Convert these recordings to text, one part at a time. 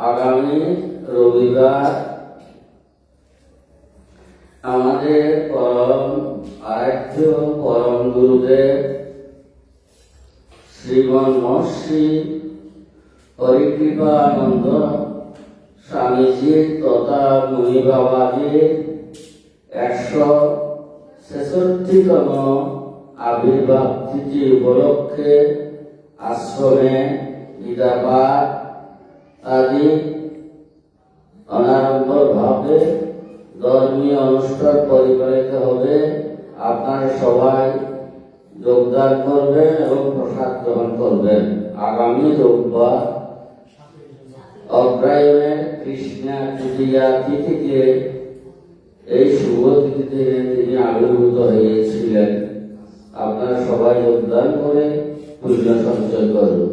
আগামী রবিবার আমাদের পরম আরাধ্য পরম গুরুদেব শ্রীমন মহর্ষি হরিকৃপানন্দ স্বামীজি তথা মুনি বাবাজির 166তম আবির্ভাব তিথি উপলক্ষে আশ্রমে গীতাপাঠ আদি অনাড়ম্বরভাবে ধর্মীয় অনুষ্ঠান পরিচালিত হবে। আপনারা সবাই যোগদান করবেন এবং প্রসাদ গ্রহণ করবেন। আগামী রোববার অগ্রায়ণের কৃষ্ণা তৃতীয়া তিথিতে এই শুভ তিথিতে তিনি আবির্ভূত হয়েছিলেন। আপনারা সবাই যোগদান করে পুণ্য সঞ্চয় করুন।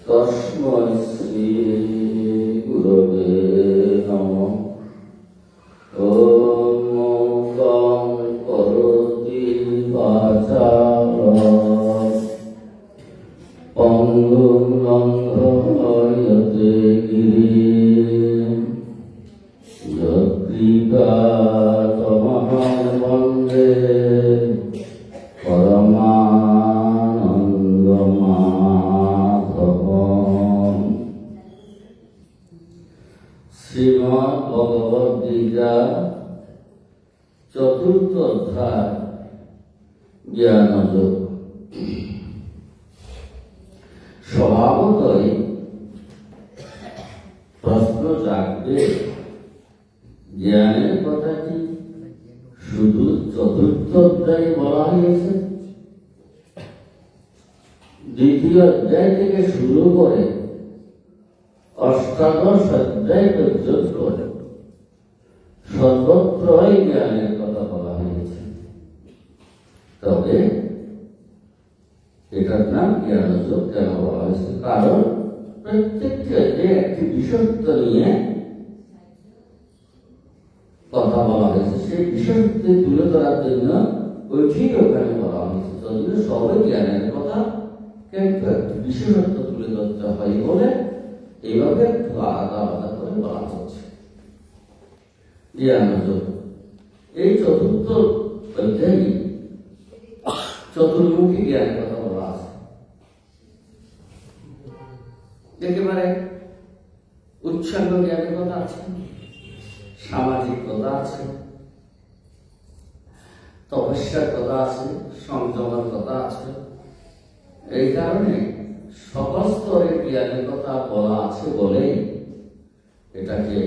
তস্मै শ্রী গুরবে নমঃ। ওম মঙ্গলং করোতি বাচালং পঙ্গুং লঙ্ঘয়তে গিরিম যৎকৃপাতমহং বন্দে শ্রীমদ্ ভগবদ গীতা চতুর্থ অধ্যায় জ্ঞানযোগ। স্বভাবতই প্রশ্ন জাগবে, জ্ঞানের কথা কি শুধু চতুর্থ অধ্যায়ে বলা হয়েছে? দ্বিতীয় অধ্যায় থেকে শুরু করে অষ্টাদশ অধ্যায় পর্যন্ত সর্বত্রই জ্ঞানের কথা বলা হয়েছে। তবে এটার নাম জ্ঞানযোগ কেন বলা হয়েছে? কারণ প্রত্যেকটি অধ্যায়ে একটি বিষয়ত্ব নিয়ে কথা বলা হয়েছে, সেই বিষয়ত্ব তুলে ধরার জন্য ওইটি ওখানে বলা হয়েছে। যদিও সবাই জ্ঞানের কথা, কিন্তু একটি বিশেষত্ব তুলে ধরতে হয় বলে এইভাবে একটু আলাদা আলাদা করে বলা হচ্ছে। জ্ঞানযোগ এই চতুর্থ অধ্যায়ে চতুর্মুখী জ্ঞানের কথা বলা আছে। একেবারে উচ্ছাঙ্গ জ্ঞানের কথা আছে, সামাজিক কথা আছে, তপস্যার কথা আছে, সংযমের কথা আছে। এই কারণে সকল স্তরের জ্ঞানের কথা বলা আছে বলেই এটাকে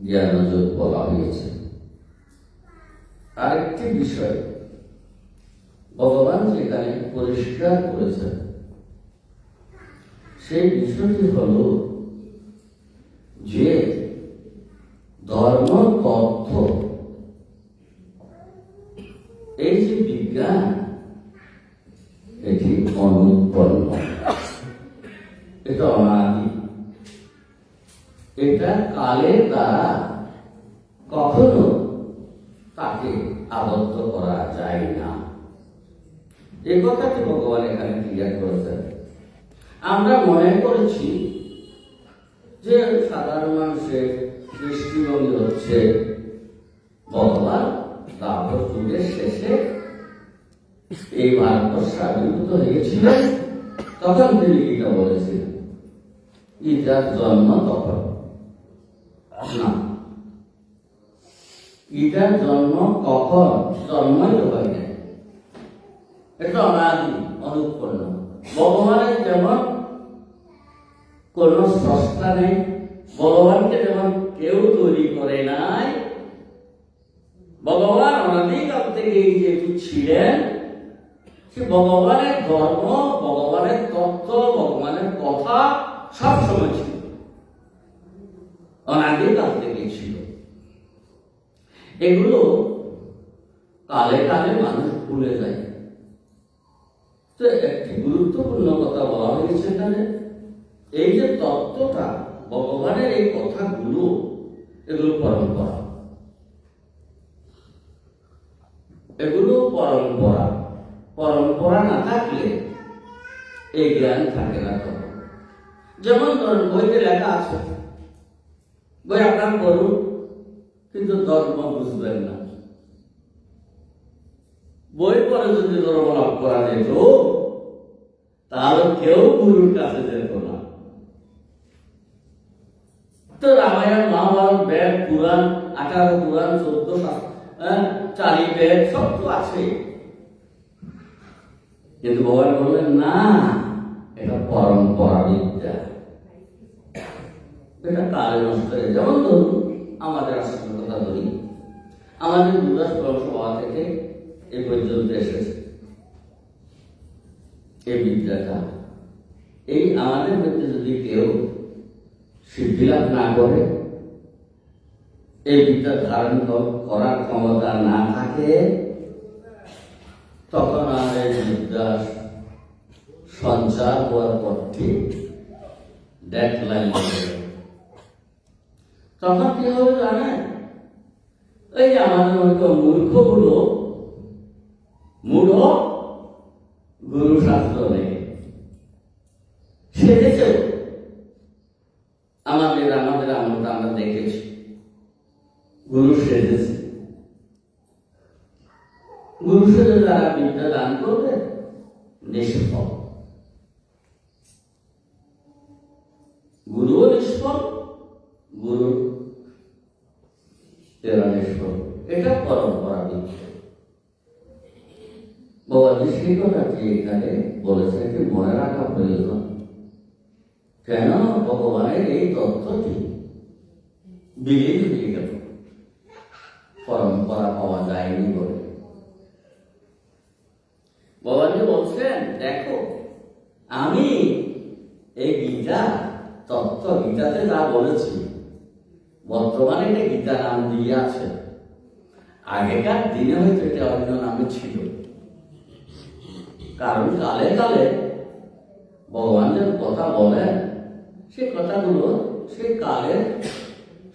জ্ঞানযোগ বলা হয়েছে। আরেকটি বিষয় ভগবান যেখানে পরিষ্কার করেছেন, সেই বিষয়টি হল যে ধর্ম তথ্য, এই যে বিজ্ঞান, এটি অনুৎপন্ন, এটা অনাদি, এটা কালের দ্বারা কখনো তাকে আবদ্ধ করা যায় না। এই কথাটি ভগবান এখানে ক্লিয়ার করেছেন। আমরা মনে করেছি যে সাধারণ মানুষের দৃষ্টিভঙ্গি হচ্ছে ভগবান দ্বাপর যুগের শেষে এই ভারতবর্ষে আবির্ভূত হয়েছিলেন, তখন তিনি গীতা বলেছিলেন। গীতার জন্ম তখন না, গীতার জন্ম কখন? জন্মই তো হয় না, এটা অনাদি অনুৎপন্ন। ভগবানের যেমন কোন স্রষ্টা নেই, ভগবানকে যেমন কেউ তৈরি করে নাই, ভগবান অনাদিকাল থেকে যেহেতু ছিলেন, সে ভগবানের ধর্ম, ভগবানের তত্ত্ব, ভগবানের কথা সবসময় ছিল, অনাদিকাল থেকে ছিল। এগুলো কালে কালে মানুষ ভুলে যায়। তো একটি গুরুত্বপূর্ণ কথা বলা হয়েছে এখানে, এই যে তত্ত্বটা, ভগবানের এই কথাগুলো, এগুলো পরম্পরা, এগুলো পরম্পরা। পরম্পরা না থাকলে এই জ্ঞান থাকে না। তখন যেমন ধরুন বইতে লেখা আছে, বই আপনার করুন, কিন্তু ধর্ম বুঝবেন না। বই পড়ে যদি ধর্ম লাভ করা যেত, তাহলে কেউ গুরুর কাছে যেত না। তো রামায়ণ, মহাভারত, বেদ, পুরাণ, 18 পুরাণ, 14 4 বেদ সব তো আছে, কিন্তু ভগবান বললেন না, এটা পরম্পরা বিদ্যা, এটা কালে নষ্ট হয়ে। যেমন ধরুন আমাদের আশ্রমের কথা ধরি, আমাদের গুরুদাস পরমসভা থেকে এ পর্যন্ত এসেছে এই বিদ্যাটা। এই আমাদের মধ্যে যদি কেউ সিদ্ধিলাভ না করে, এই বিদ্যা ধারণ করার ক্ষমতা না থাকে, তখন আর এই বিদ্যা সঞ্চার হওয়ার পরটি ডেডলাইন হবে। তখন কি হবে জানেন? এই যে আমাদের মতো মূর্খগুলো, মূঢ় গুরু শাস্ত্র নেই সেজেছে। আমাদের আমরা দেখেছি গুরু সেজেছে। গুরু সেজে যারা বিদ্যা দান করবে নিষ্ফল, গুরুও নিষ্ফল, গুরু এরা নিষ্ফল। এটা পরম্পরা বিদ্যা। বাবাজি সেই কথাটি এখানে বলেছেন, কি মনে রাখা প্রয়োজন। কেন? ভগবানের এই তত্ত্বটি বিলীন হয়ে গেল, পরম্পরা পাওয়া যায়নি বলে। বাবাজি বলছেন, দেখো আমি এই গীতা তত্ত্ব, গীতাতে যা বলেছি, বর্তমানে এটা গীতা নাম দিয়ে আছে, আগেকার দিনে হয়তো এটা অন্য নামে ছিল। কারণ কালে কালে ভগবান যে কথা বলেন, সে কথাগুলো সেই কালের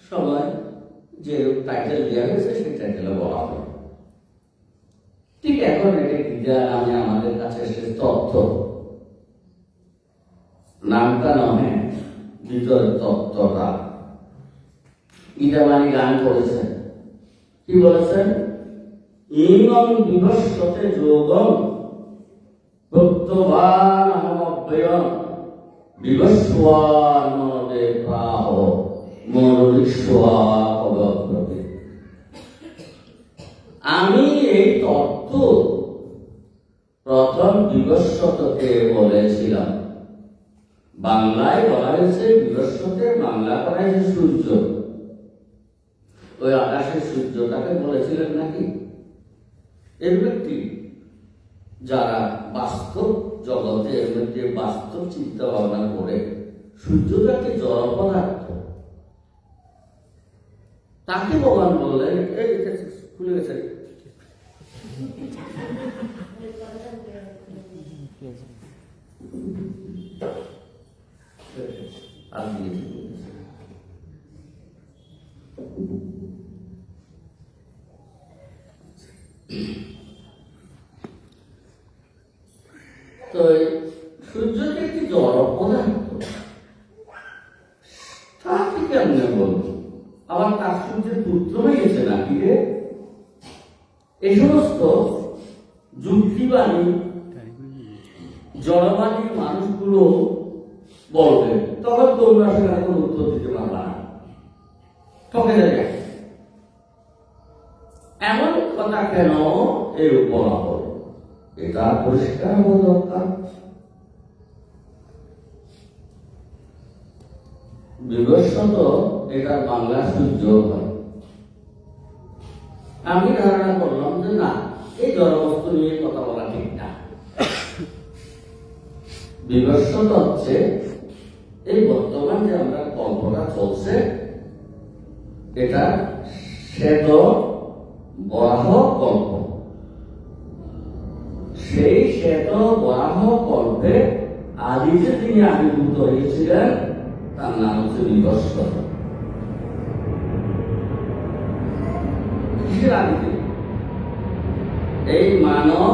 সময় যে টাইটেল দেওয়া হয়েছে সেই টাইটেলে বলা হয়। ঠিক এখন এটা গীতা নামে আমাদের কাছে সে তথ্য, নামটা নহে, ভিতরের তত্ত্বটা। গীতাবাণী গান করেছেন, কি বলেছেন? ইমং বিভস্যতে যোগম প্রত্যবান অহমব্যয়ম বিভস্বান মনদে প্রাহ মনোরিষ্বা অবব্রতে। আমি এই তত্ত্ব প্রথম বিভস্যতকে বলেছিলাম। বাংলায় বলা হয়েছে বিভস্যতে, বাংলা করা হয়েছে সূর্য। ওই আকাশের সূর্যটাকে বলেছিলেন নাকি? এর ব্যক্তি যারা বাস্তব জগতের মধ্যে বাস্তব চিন্তা ভাবনা করে, সূর্যটা একটি জড় পদার্থ, তাকে ভগবান বললেন, এই খুলে গেছে, তো সূর্যকে একটি জড় পদার্থ, তাকে কেমনে বলবো? আবার তার সূর্যের পুত্র হয়ে গেছে নাকি রে? এই সমস্ত যুক্তিবাণী জড়বাণী মানুষগুলো বলবে, তখন তোমরা সেখানে কোনো উত্তর দিতে পারবা না, ঠকে যাবে। এমন কথা কেন এর বলা হল, এটা পরিষ্কার হওয়া দরকার। বিবস্বত এটার বাংলা সূর্য হয়। আমি ধারণা করলাম যে না, এই জড়বস্তু নিয়ে কথা বলা ঠিক না। বিবস্বত হচ্ছে এই বর্তমান যে আমরা কল্পনা চলছে, এটা শ্বেত বরাহ কল্প। সেই শ্বেত বরাহ কল্পে আদিতে তিনি আবির্ভূত হয়েছিলেন, তার নাম হচ্ছে বিবস্বত। কিসের আদিতে? এই মানব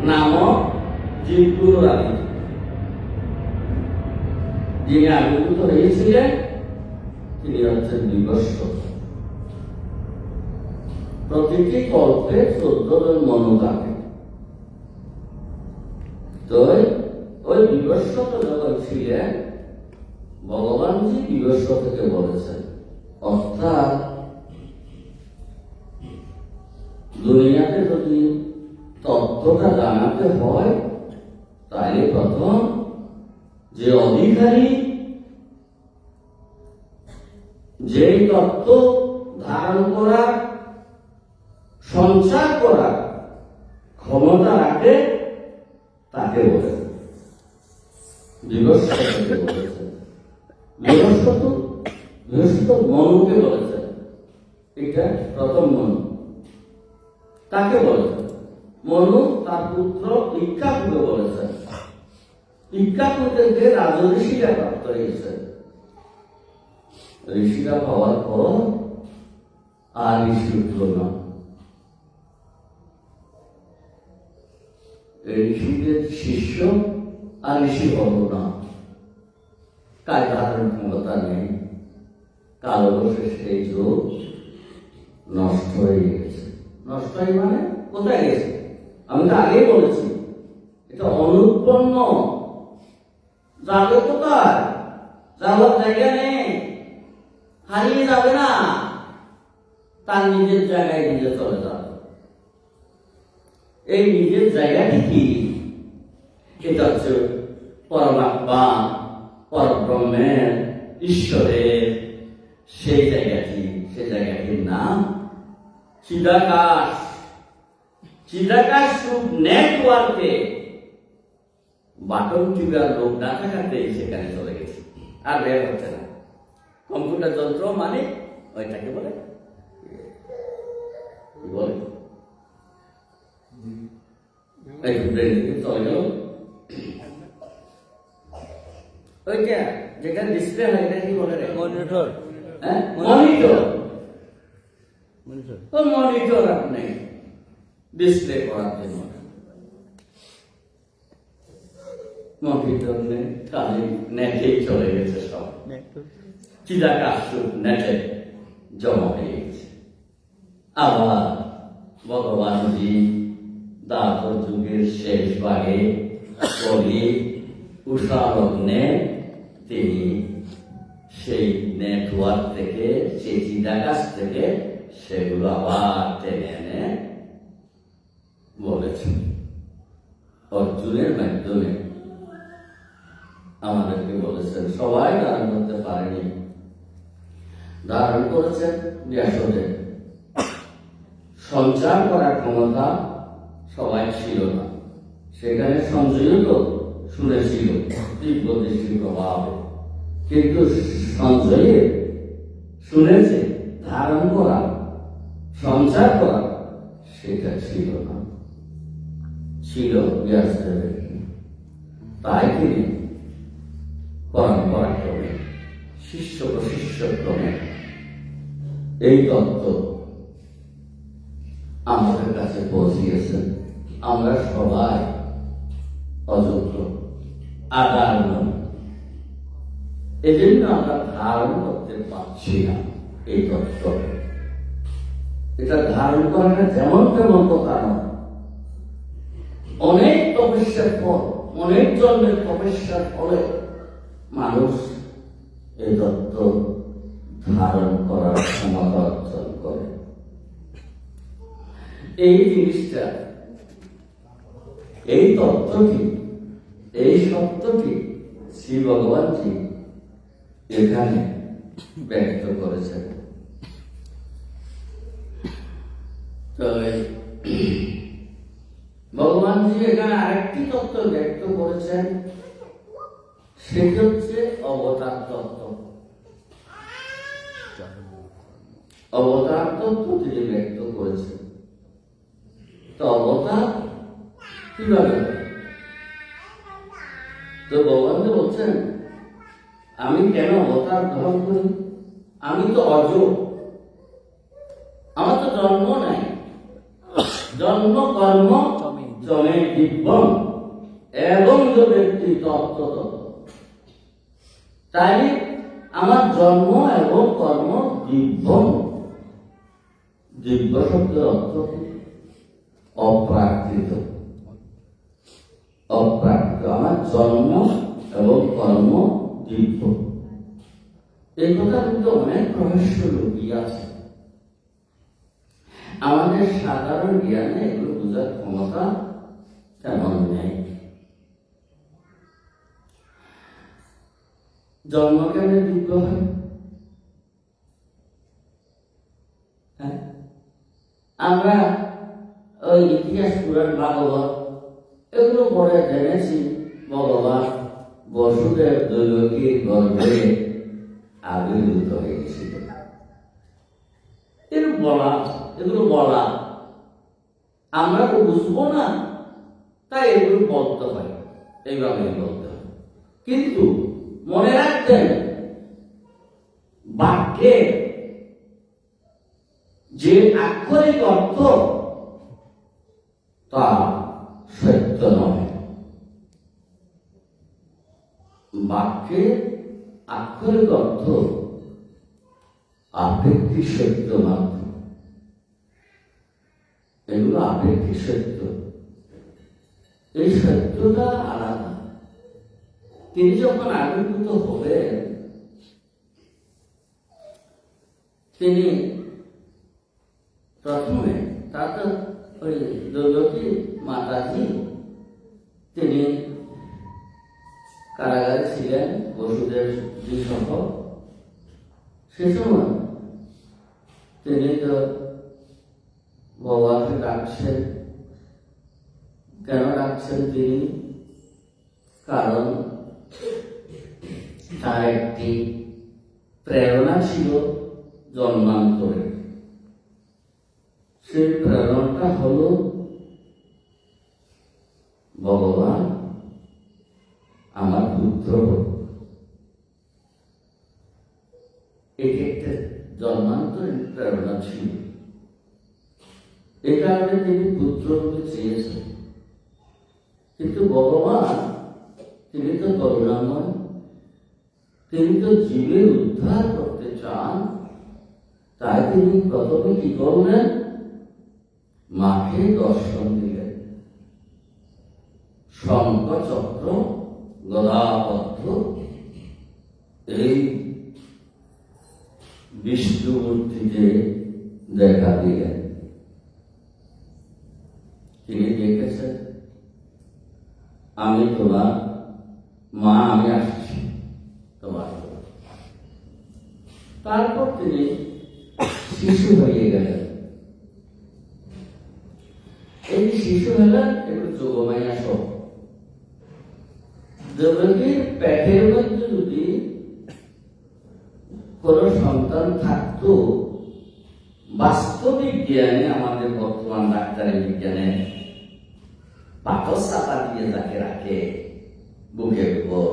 নামক জীবগুলোর আদিতে যিনি আবির্ভূত হয়েছিলেন তিনি হচ্ছেন বিবস্বত। প্রতিটি কল্পে 14 জন মনু থাকে। তো ওই বিবস্বত যখন ছিলেন, ভগবানজি বিবস্বতকে বলেছেন, অর্থাৎ দুনিয়াতে যদি তত্ত্বটা জানাতে হয়, তাহলে প্রথম যে অধিকারী যেই তত্ত্ব ধারণ করা, সঞ্চার করা ক্ষমতা রাখে, তাকে বলে বিবস্বতকে বলেছেন। বিবস্বত মনুকে বলেছেন, এটা প্রথম মনু। তাকে বলেছেন মনু তার পুত্র ইক্ষ্বাকুকে বলেছেন। ইক্ষ্বাকু থেকে রাজঋষিরা প্রাপ্ত হয়েছেন। ঋষিরা পাওয়ার পর আর ঋষি উঠল না। ঋষিদের শিষ্য আর ঋষি হল না, কায় ধারণ ক্ষমতা নেই। কালবশে সেই যুগ নষ্ট হয়ে গেছে। নষ্ট হয়ে মানে কোথায় গেছে? আমি তো আগেই বলেছি, এটা অনুৎপন্ন। যাবে কোথায়? যাওয়ার জায়গা নেই, হারিয়ে যাবে না, তার নিজের জায়গায় নিজে চলে যাবে। এই নিজের জায়গাটি কি? এটা হচ্ছে পরমাত্মা, পরব্রহ্মের, ঈশ্বরের সেই জায়গাটি। সেই জায়গাটির নাম চিদাকাশ। চিদাকাশ নেটওয়ার্কে বাটন টিপার লোক না থাকাতে সেখানে চলে গেছে, আর বের হচ্ছে না। কম্পিউটার যন্ত্র মানে ওইটাকে বলে চলে গেল। ওইটা যেটা ডিসপ্লে হয় এটা কি বলে? মনিটর। হ্যাঁ, মনিটর। তো মনিটর আপনি ডিসপ্লে করার জন্য মনিটর নেই, খালি নেটেই চলে গেছে সব। চিদাকাশ নেটে জমা হয়ে গেছে। আবার ভগবানজি দ্বাপর যুগের শেষ ভাগে কলি উষা লগ্নে তিনি সেই নেটওয়ার্ক থেকে, সেই চিদাকাশ থেকে সেগুলো আবার টেনে এনে বলেছেন। অর্জুনের মাধ্যমে আমাদেরকে বলেছেন। সবাই ধারণ করতে পারেনি, ধারণ করেছেন ব্যাসদেব। সঞ্চার করার ক্ষমতা সবাই ছিল না। সেখানে সঞ্জয়ও তো শুনেছিল তীব্র দৃষ্টির প্রভাবে, কিন্তু সঞ্জয়ে শুনেছে, ধারণ করা, সঞ্চার করা সেটা ছিল না, ছিল ব্যাসদেবের। তাই তিনি পরম্পরা ক্রমে, শিষ্য প্রশিষ্য ক্রমে এই তত্ত্ব আমাদের কাছে পৌঁছিয়েছেন। আমরা সবাই অযোগ্য, আদার নই, এই জন্য আমরা ধারণ করতে পারছি না এই তত্ত্ব। এটা ধারণ করাটা যেমন তেমন কথা নয়। অনেক তপস্যার পর, অনেক জন্মের তপস্যার ফলে মানুষ এই তত্ত্ব ধারণ করার ক্ষমতা অর্জন করে। এই জিনিসটা, এই তত্ত্বটি, এই সত্যটি শ্রী ভগবানজি এখানে ব্যক্ত করেছেন। তো ভগবানজি এখানে আরেকটি তত্ত্ব ব্যক্ত করেছেন, সেটি হচ্ছে অবতার তত্ত্ব। অবতার তত্ত্ব তিনি ব্যক্ত করেছেন। তো অবতার কিভাবে? তো ভগবান বলছেন, আমি কেন অবতার গ্রহণ করি? আমি তো অজ, আমার তো জন্ম নাই। জন্ম কর্ম জমে দিব্যম এবং যে ব্যক্তি তত্ত্ব তত্ত্ব, তাই আমার জন্ম এবং কর্ম দিব্যম। দিব্য শব্দের অর্থ অপ্রাকৃত। অপ্রাকৃত, আমার জন্ম এবং কর্ম দিব্য। এই কথা কিন্তু অনেক রহস্য লুকিয়ে আছে। আমাদের সাধারণ জ্ঞানে এগুলো বোঝার ক্ষমতা তেমন নেই। জন্ম কেন দিব্য হয়? আমরা ওই ইতিহাস, পুরাণ, ভাগবত এগুলো পড়ে জেনেছি ভগবান বসুদেব দৈবকীর গর্ভে আবির্ভূত হয়েছিল। এগুলো বলা আমরা তো বুঝবো না, তাই এগুলো বলতে হয়, এইভাবে বলতে হয়। কিন্তু মনে রাখবেন, বাক্যে যে আক্ষরিক অর্থ তা সত্য নয়। বাক্যে আক্ষরিক অর্থ আপেক্ষিক সত্য মাত্র। এগুলো আপেক্ষিক সত্য, এই সত্যটা আলাদা। তিনি যখন আবির্ভূত হবেন, তিনি প্রথমে তার ওই দৈবকী মাতাজি তিনি কারাগারে ছিলেন বসুদেব জি সহ। সে সময় তিনি তো ভগবানকে ডাকছেন। কেন ডাকছেন তিনি? কারণ তার একটি প্রেরণা ছিল জন্মান্তরে। সেই প্রেরণাটা হল ভগবান আমার পুত্র। এটি একটা জন্মান্তরের প্রেরণা ছিল। এ কারণে তিনি পুত্র রূপে চেয়েছেন। কিন্তু ভগবান তিনি তো করুণাময়, তিনি তো জীবের উদ্ধার করতে চান। তাই তিনি প্রথমে কি করলেন? মাকে দর্শন দিলেন। শঙ্খ চক্র গদাপদ্ম এই বিষ্ণুমূর্তিকে দেখা দিলেন। তিনি দেখেছেন, আমি তোমার মা, আমি আসছি তোমার। তারপর তিনি শিশু হয়ে গেলেন। এই শিশু হলেন একটু যোগমায়া সব। দেবকীর পেটের মধ্যে যদি কোন সন্তান থাকতো, বাস্তবিক জ্ঞানে, আমাদের বর্তমান ডাক্তারি বিজ্ঞানে পাথর চাপা দিয়ে যাকে রাখে বুকের উপর,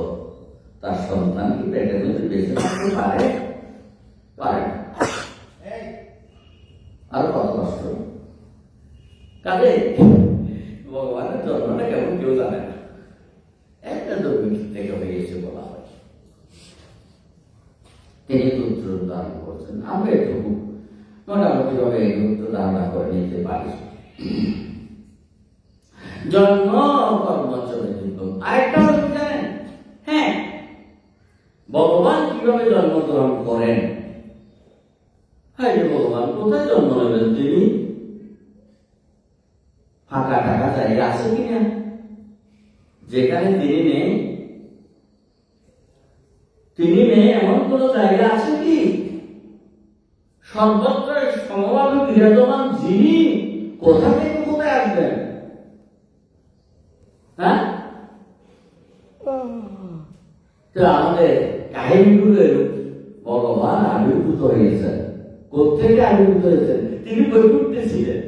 তার সন্তান কি পেটের মধ্যে বেঁচে থাকতে পারে? পারে। আরো কত কষ্ট। কাজে ভগবানের জন্মটা কেমন কেউ জানে না। একটা দৈবিক থেকে হয়েছে বলা হয়। তিনি পুত্র দান করছেন। আমরা এটুকু মোটামুটি ভাবে এই পুত্র ধারণা করে নিতে পারি। জন্ম কর্মচরে দিব্যম। আরেকটা হল জানেন, হ্যাঁ, ভগবান কিভাবে জন্মগ্রহণ করেন? হ্যাঁ, যে ভগবান কোথায় জন্ম নেবেন? তিনি জায়গা আছে কিনা যেখানে তিনি নেই? তিনি নেই এমন কোন জায়গা আছে কি? সর্বত্র সমভাবে বিরাজমান যিনি কোথা থেকে কোথায় আসবেন? হ্যাঁ, তো আমাদের কাহিনীগুলো ভগবান আবির্ভূত হয়েছেন। কোথেকে আবির্ভূত হয়েছেন? তিনি বৈকুণ্ঠে ছিলেন।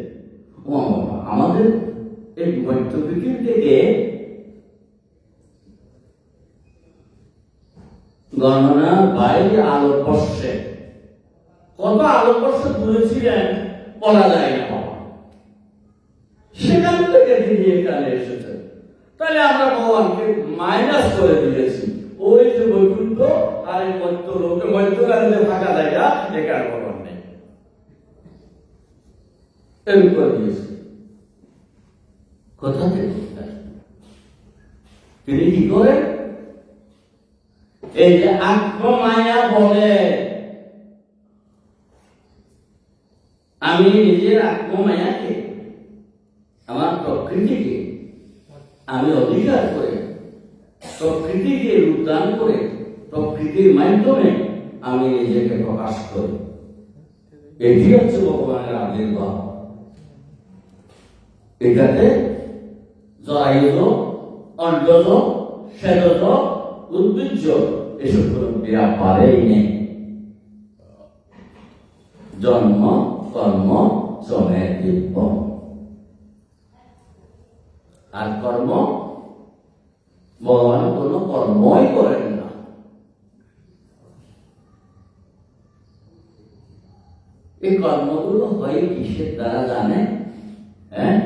আমাদের এই মধ্যপৃথিবী থেকে গণনা বাইরে আলোকবর্ষে কত আলোকবর্ষ দূরে ছিলেন বলা যায় না বাবা। সেখান থেকে তিনি এখানে এসেছেন। তাহলে আমরা ভগবানকে মাইনাস করে দিয়েছি। ওই যে বৈকুণ্ঠ আর এই মধ্যলোকে, মধ্যকালে যে ফাঁকা জায়গা, এখানে ভগবান নেই, এরকম করে দিয়েছি। কোথা থেকে তিনি কি করেন? এই যে আত্মমায়া বলে, আমি নিজের আত্মমায়াকে, আমার প্রকৃতিকে আমি অধিকার করে, প্রকৃতিকে রূপদান করে, প্রকৃতির মাধ্যমে আমি নিজেকে প্রকাশ করি। এটি হচ্ছে ভগবানের আবির্ভাব। এটাতে জরায়ুজ, অন্ডজ, শ্বেতজ, উদ্ভিজ্জ এসব কোনো ব্যাপারেই নেই। জন্ম কর্ম শ্রমে দিব্য। আর কর্ম, ভগবান কোন কর্মই করেন না। এই কর্মগুলো হয় কিসের দ্বারা জানে? হ্যাঁ,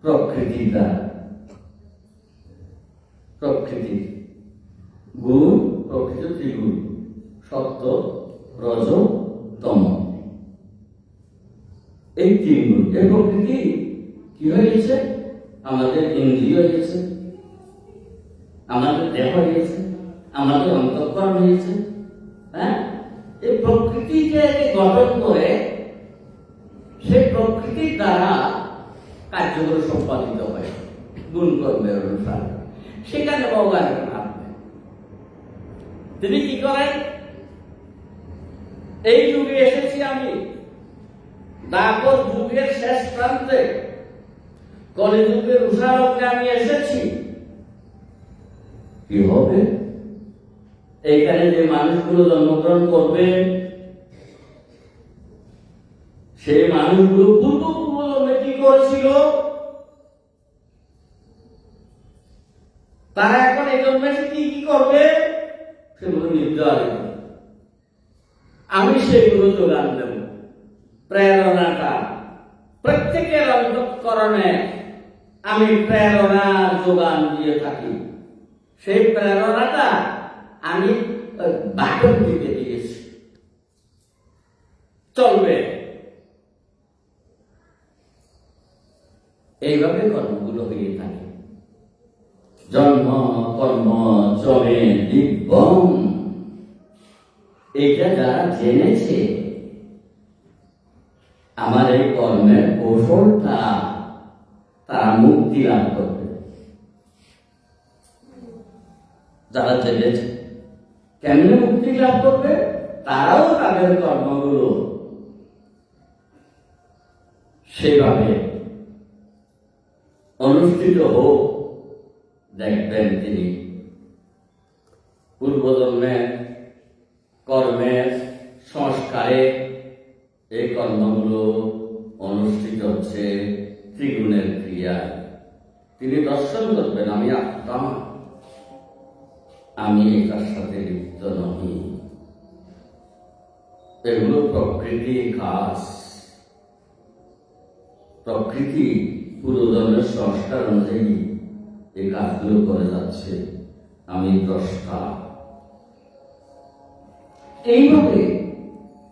প্রকৃতির দ্বারা। প্রকৃতি গুণ, প্রকৃতি ত্রিগুণ, সত্য, রজ, তম, এই তিন গুণ। এই প্রকৃতি কি হয়ে গেছে? আমাদের ইন্দ্রিয় হয়েছে, আমাদের দেহ হয়েছে, আমাদের অন্তঃকরণ হয়েছে। হ্যাঁ, এই প্রকৃতিকে গঠন করে সেই প্রকৃতির দ্বারা কার্যগুলো সম্পাদিত হয় গুণ কর্মের অনুসারে। সেখানে ভগবানের হাত নেই। তিনি কি করেন? এই যুগে এসেছি আমি, দ্বাপর যুগের শেষ প্রান্তে, কলিযুগের উষারঙ্গে আমি এসেছি। কি হবে? এইখানে যে মানুষগুলো জন্মগ্রহণ করবে, সেই মানুষগুলো পূর্বজন্মে কি করেছিল, তারা এখন এই জন্মে কি কি করবে, সেগুলো নির্ধারিত। আমি সেগুলো যোগান দেব। প্রেরণাটা প্রত্যেকের অন্তঃকরণে আমি প্রেরণা যোগান দিয়ে থাকি। সেই প্রেরণাটা আমি বাটন দিতে দিয়েছি, চলবে। এইভাবে কর্মগুলো হয়ে থাকে। জন্ম কর্ম চলে দিব্যং, এটা যারা জেনেছে আমার এই কর্মের কৌশলটা, তারা মুক্তি লাভ করবে। যারা জেনেছে কেমনে মুক্তি লাভ করবে, তারাও তাদের কর্মগুলো সেভাবে অনুষ্ঠিত হোক, দেখবেন তিনি পূর্বজন্মের কর্মের সংস্কারে এই কর্মগুলো অনুষ্ঠিত হচ্ছে ত্রিগুণের ক্রিয়ায়। তিনি দর্শন করবেন, আমি আত্মা, আমি এটার সাথে লিপ্ত নহি। এগুলো প্রকৃতি কাজ। প্রকৃতি পূর্বজন্মের সংস্কার অনুযায়ী এই কাজগুলো করে যাচ্ছে। আমি দ্রষ্টা। এইভাবে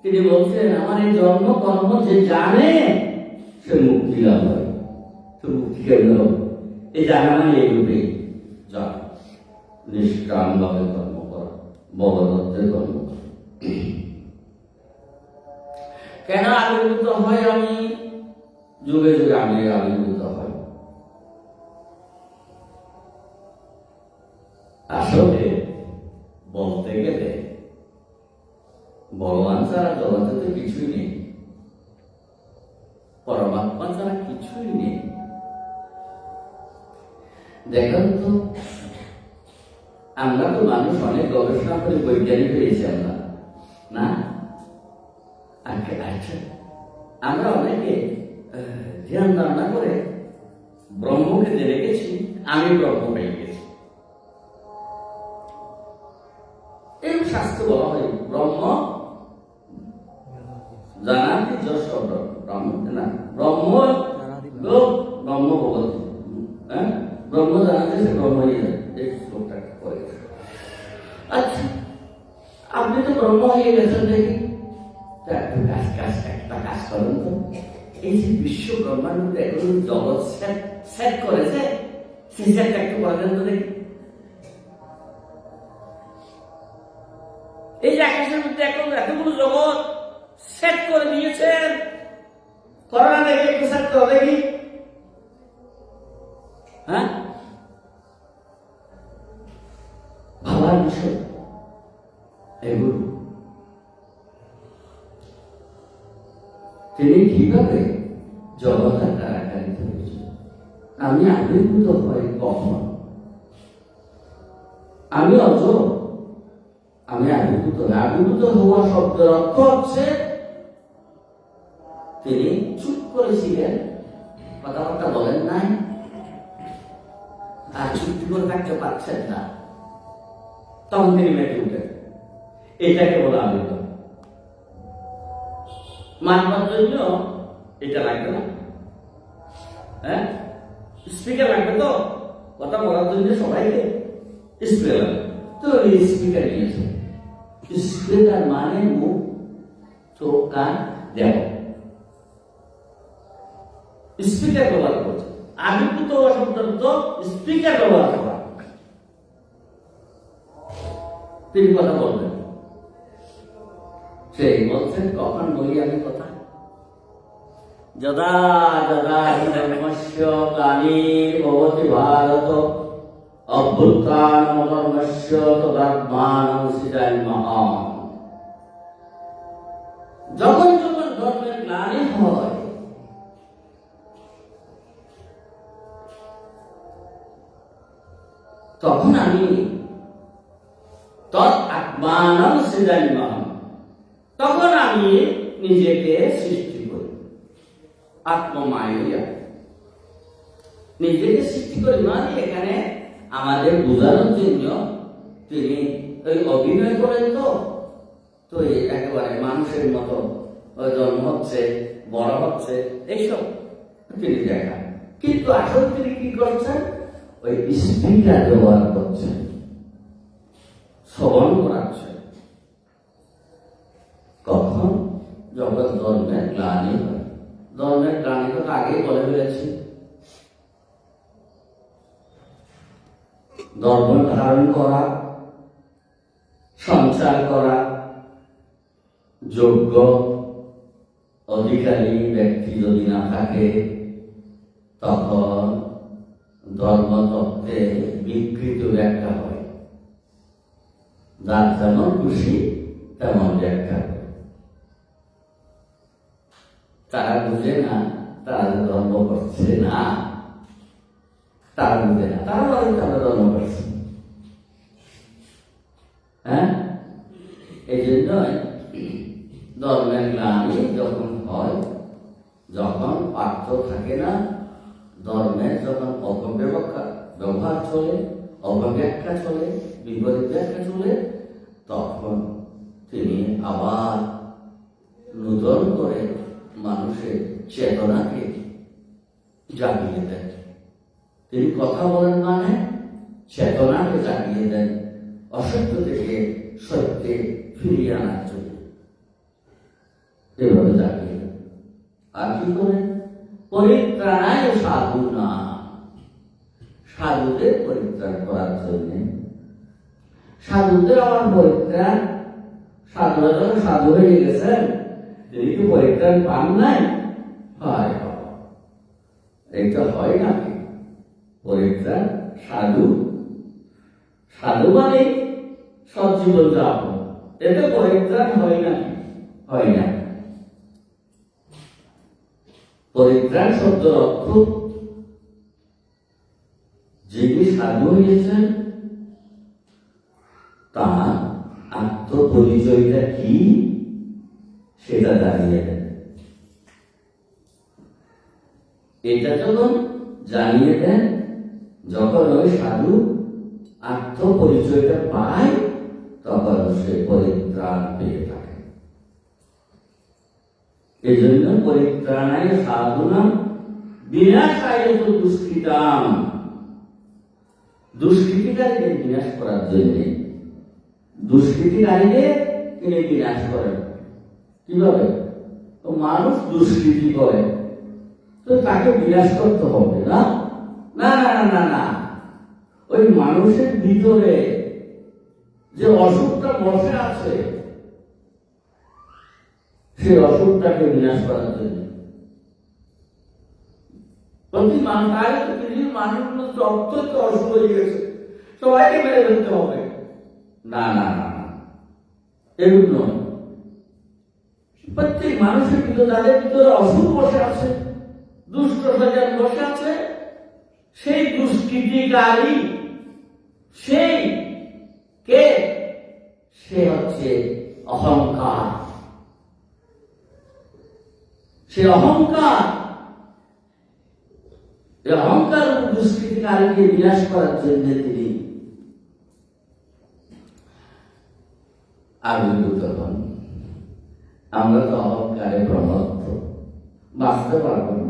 তিনি বলছেন, আমার এই জন্ম কর্ম যে জানে সে মুক্তি লাভ হয়। তো মুক্তি কেমন হবে? এই জানা মানে এইরূপে জানা, নিষ্কাম ভাবে কর্ম করা, ভগবতের কর্ম করা। কেন আবির্ভূত হয় আমি? যুগে যুগে আমি আবির্ভূত হয়। আসলে বলতে গেলে ভগবান ছাড়া জগতে তো কিছুই নেই, পরমাত্মা ছাড়া কিছুই নেই। দেখেন তো, আমরা তো মানুষ অনেক গবেষণা করে বৈজ্ঞানিক হয়েছি আমরা, না? আচ্ছা, আমরা অনেকে ধ্যান ধারণা করে ব্রহ্মকে জেনে গেছি, আমি ব্রহ্ম পেয়ে গেছি। এই শাস্ত্র বলা হয় ব্রহ্ম জানাতি যশ ব্রহ্ম, না ব্রহ্ম লোক ব্রহ্ম ভগবতী, হ্যাঁ, ব্রহ্ম জানাতে সে ব্রহ্ম হয়ে যায়। এই শ্লোকটা করে। আচ্ছা, আপনি তো ব্রহ্ম হয়ে গেছেন দেখি, একটা কাজ করেন তো, এই যে বিশ্ব ব্রহ্মাণ্ড এখন জগৎ সেট করেছে, সেই সেটটা একটু করেন তো দেখি। এই যে আকাশের মধ্যে এখন এতগুলো জগৎ সেট করে দিয়েছেন, করোনা দেখে একটু সেট করে দেখি। হ্যাঁ, ভাবার বিষয় এগুলো। তিনি কিভাবে জগতের কারাকারিত হয়েছে, আমি আবির্ভূত হই কখন? আমি অজর, আমি আবির্ভূত হই। আবির্ভূত হওয়া শব্দের অর্থ হচ্ছে তিনি চুপ করেছিলেন, কথাবার্তা বলেন নাই, আর চুক্তি করে থাকতে পারছেন না, তখন তিনি মেতে উঠেন। এটাকে বলা আবির্ভাব। মানবার জন্য এটা লাগবে না, হ্যাঁ, স্পিকার লাগবে তো, কথা বলার জন্য সবাইকে স্পিকার লাগবে। তো এই স্পিকার নিয়েছে। স্পিকার মানে মুখ, চোখ, কান, দেহ, স্পিকার ব্যবহার করছে। আবির্ভূত হওয়া শব্দ স্পিকার ব্যবহার করা, তিনি কথা বলবেন। সেই বলছেন, কখন বলি আমি কথা? যদা যদা ধর্মস্য গ্লানির্ভবতি ভারত অভ্যুত্থানমধর্মস্য তদাত্মানং সৃজাম্যহম। যখন যখন ধর্মের গ্লানি হয়, তখন আমি তদাত্মানং সৃজাম্যহম, তখন আমি নিজেকে সৃষ্টি করি। আত্মমায়া নিজেকে সৃষ্টি করি মানে এখানে আমাদের বোঝানোর জন্য তিনি ওই অভিনয় করেন। তো একেবারে মানুষের মতো জন্ম হচ্ছে, বড় হচ্ছে, এইসব তিনি দেখান। কিন্তু আসলে তিনি কি করছেন? ওই স্পিকার ব্যবহার করছেন, শ্রবণ করাচ্ছেন। কখন? যখন ধর্মের গ্লানি হয়। ধর্মের গ্লানি তো আগেই বলে ফেলেছি। ধর্ম ধারণ করা, সঞ্চার করা যোগ্য অধিকারী ব্যক্তি যদি না থাকে, তখন ধর্মতত্ত্বে বিকৃত ব্যাখ্যা হয়। যার যেমন খুশি তেমন ব্যাখ্যা হয়। তারা বুঝে না তারা ধর্ম করছে না, তারা বুঝে না, তারা বলে তারা ধর্ম করছে। হ্যাঁ, এই জন্যই ধর্মের গ্লানি যখন হয়, যখন পার্থ থাকে না, ধর্মের যখন ব্যবহার চলে, অপব্যাখ্যা চলে, বিপরীত ব্যাখ্যা চলে, তখন তিনি আবার নূতন করে মানুষের চেতনাকে জাগিয়ে দেন। তিনি কথা বলেন মানে চেতনাকে জাগিয়ে দেন, অসত্য থেকে সত্যে ফিরিয়ে আনার জন্য এভাবে জাগিয়ে দেন। আর কি করেন? পরিত্রাণায় সাধু না, সাধুদের পরিত্রাণ করার জন্য। সাধুদের আবার পরিত্রাণ, সাধুরা যখন সাধু হয়ে গেছেন, তিনি কি পরিত্রাণ পান নাই? হয়, এটা হয় নাকি? পরিত্রাণ সাধু, সাধু মানে সজ্জীবন যাপন, এতে পরিত্রাণ হয় নাকি? হয় না। পরিত্রাণ শব্দের অর্থ যিনি সাধু হয়েছেন তার আত্মপরিচয়টা কি সেটা জানিয়ে দেন। এটা যখন জানিয়ে দেন, যখন ওই সাধু আত্মপরিচয়টা পায় তখন সে পরিত্রাণ পেয়ে থাকে। এই জন্য পরিত্রাণায় সাধুনাম বিনাশায় তো দুষ্কৃতাম, দুষ্কৃতিকারীকে বিনাশ করার জন্য। দুষ্কৃতিকারীকে তিনি বিনাশ করেন কিভাবে? তো মানুষ দুষ্কৃতি করে, তো তাকে বিনাশ করতে হবে না? না না না না, ওই মানুষের ভিতরে যে অসুখটা বসে আছে সেই অসুখটাকে বিনাশ করার জন্য প্রতি পৃথিবীর মানুষগুলো অত্যন্ত অসুখ হয়ে গেছে, সবাইকে মেরে ফেলতে হবে। না না না না, এরকম নয়। প্রত্যেক মানুষের ভিতরে, যাদের ভিতরে অসুখ বসে আছে, দুষ্ট সজাগ বসে আছে, সেই দুষ্কৃতিকারী সেই কে? সে হচ্ছে অহংকার। সে অহংকার, এই অহংকার দুষ্কৃতিকারীকে বিনাশ করার জন্য তিনি আবির্ভূত হন। আমরা তো অহংকারে প্রমত্ত, বাঁচতে পারবো না।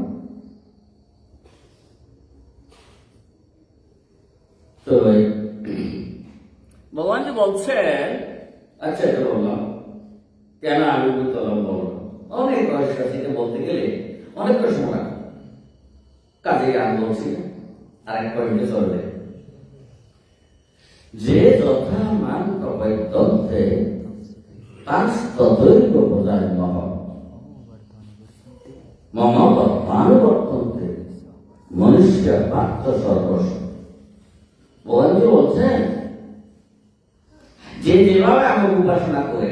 তো ভগবান যে বলছেন, আচ্ছা এটা বললাম কেন আবির্ভূত হলাম, বললাম অনেক রহস্য থেকে বলতে গেলে অনেক প্রশ্ন লাগে, কাজে আমি বলছি আর এক পয়েন্টে চলবে যে যথা মান প্রবৈদ্যন্তে ততৈব প্রজন্ম মম বর্তমানুবর্তন্তে মনুষ্য পার্থ সর্বস্ব। ভগবান বলছেন যে যেভাবে আমাকে উপাসনা করে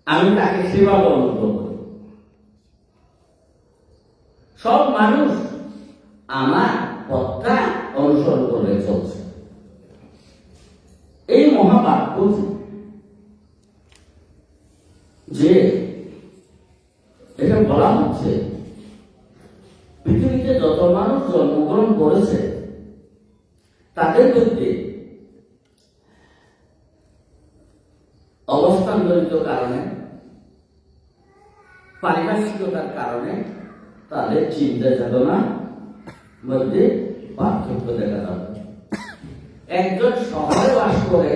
আমি তাকে সেভাবে অনুভব করি। সব মানুষ আমার পথটা অনুসরণ করে চলছে। এই মহাবাক্য যে এটা বলা হচ্ছে, পৃথিবীতে যত মানুষ জন্মগ্রহণ করেছে তাদের মধ্যে অবস্থানজনিত কারণে, পারিপার্শ্বিকতার কারণে তাদের চিন্তা চেতনার মধ্যে পার্থক্য দেখা যাবে। একজন শহরে বাস করে,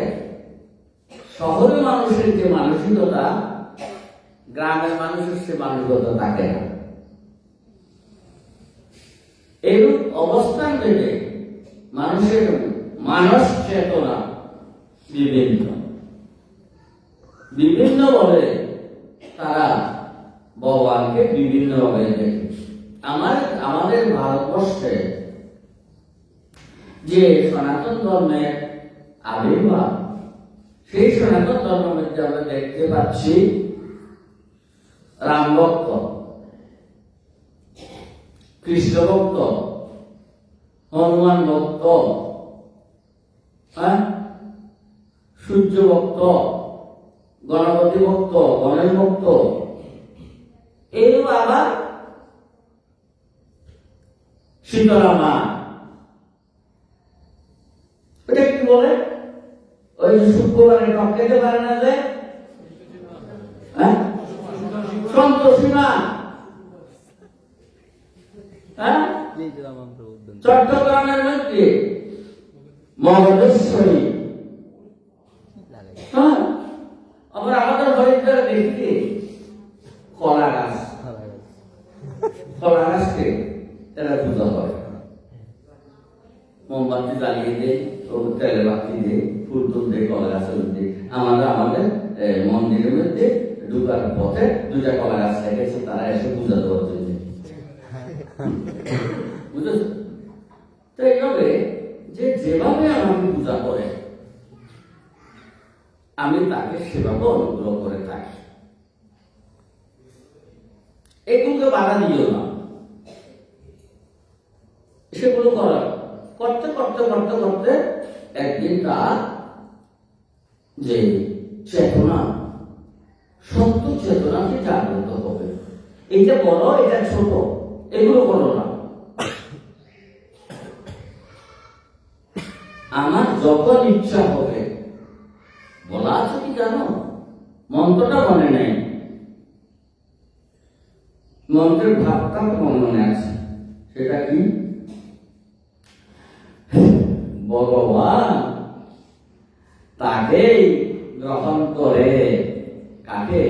শহরের মানুষের যে মানসিকতা গ্রামের মানুষের সে মানসিকতা থাকে না। এরূপ অবস্থান ভেদে মানুষের মানস চেতনা বিভিন্ন বিভিন্ন ভাবে তারা ভগবানকে বিভিন্ন ভাবে দেখে। আমাদের ভারতবর্ষে যে সনাতন ধর্মের আবির্ভাব, সেই সনাতন ধর্মের মধ্যে আমরা দেখতে পাচ্ছি রাম ভক্ত, কৃষ্ণ ভক্ত, হনুমান ভক্ত, সূর্য ভক্ত, গণপতি ভক্ত, গণেশ ভক্ত, এইরূপ আবার সীতারামা। এটা কি বলে? ওই যে শুক্রবারে টক খেতে পারে না যে সন্তোষীমা, চট্টগ্রামের মধ্যে মগধেশ্বরী। আমরা আমাদের হরিদ্বারে দেখি কলা গাছ, কলা গাছকে এরা পূজা করে, মোমবাতি জ্বালিয়ে দেয়, তেলে বাতি দেয়, ফুল টুল দেয় কলা গাছের মধ্যে। আমাদের মন্দিরের মধ্যে ঢুকার পথে দুটা কলা গাছ রেখেছে, তারা এসে পূজা দেওয়ার জন্য। পূজা করে, আমি তাকে সেভাবে অনুগ্রহ করে থাকি। এগুলোকে বাধা দিও না। সেগুলো করতে করতে করতে করতে একদিন তার যে চেতনা, সত্য চেতনাকে জাগ্রত হবে। এটা বড়, এটা ছোট, এগুলো করো না। আমার যখন ইচ্ছা হবে, বলা আছে কি জানো, মন্ত্রটা মনে নেই, মন্ত্রের ভাবটা তোমার মনে আছে। সেটা কি? ভগবান তাকে গ্রহণ করে। কাকে?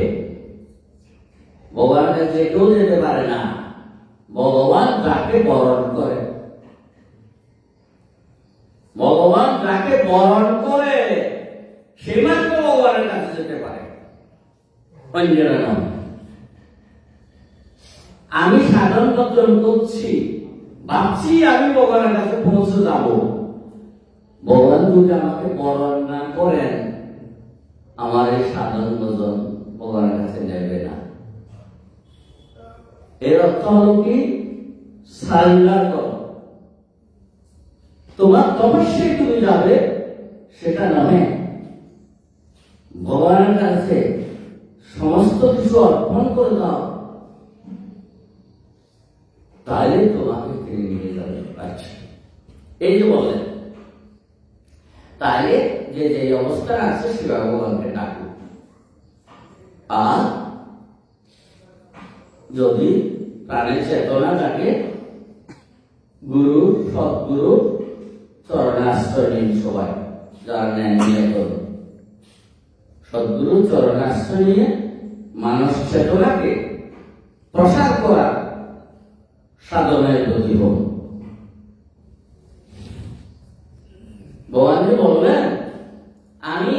ভগবানের কাছে কেউ যেতে পারে না, ভগবান তাকে বরণ করে। ভগবান তাকে বরণ করে, সে মাত্র ভগবানের কাছে যেতে পারে, অন্যরা নয়। আমি সাধন ভজন করছি, ভাবছি আমি ভগবানের কাছে পৌঁছে যাব, ভগবান যদি আমাকে বরণ না করেন, আমার এই সাধন ভজন ভগবানের কাছে নেবে না। এর অর্থ হল কি? সারেন্ডার করো। তোমার তপস্যায় তুমি যাবে সেটা নয়, ভগবানের কাছে সমস্ত কিছু অর্পণ করে দাও, তাহলে তোমাকে তিনি নিয়ে যাবে। আচ্ছা, এই যে বলেন, তাহলে যে যে অবস্থা আছে সেটা ভগবানকে ডাকুক। আর যদি প্রাণের চেতনা থাকে, গুরু সদ্গুরু চরণে আশ্রয় নিন। সবাই যারা ন্যায় নিয়ে করুন, সদ্গুরু চরণে আশ্রয় নিয়ে মানস চেতনাকে প্রসার করা সাধনের প্রতি হোক। ভগবান বললেন, আমি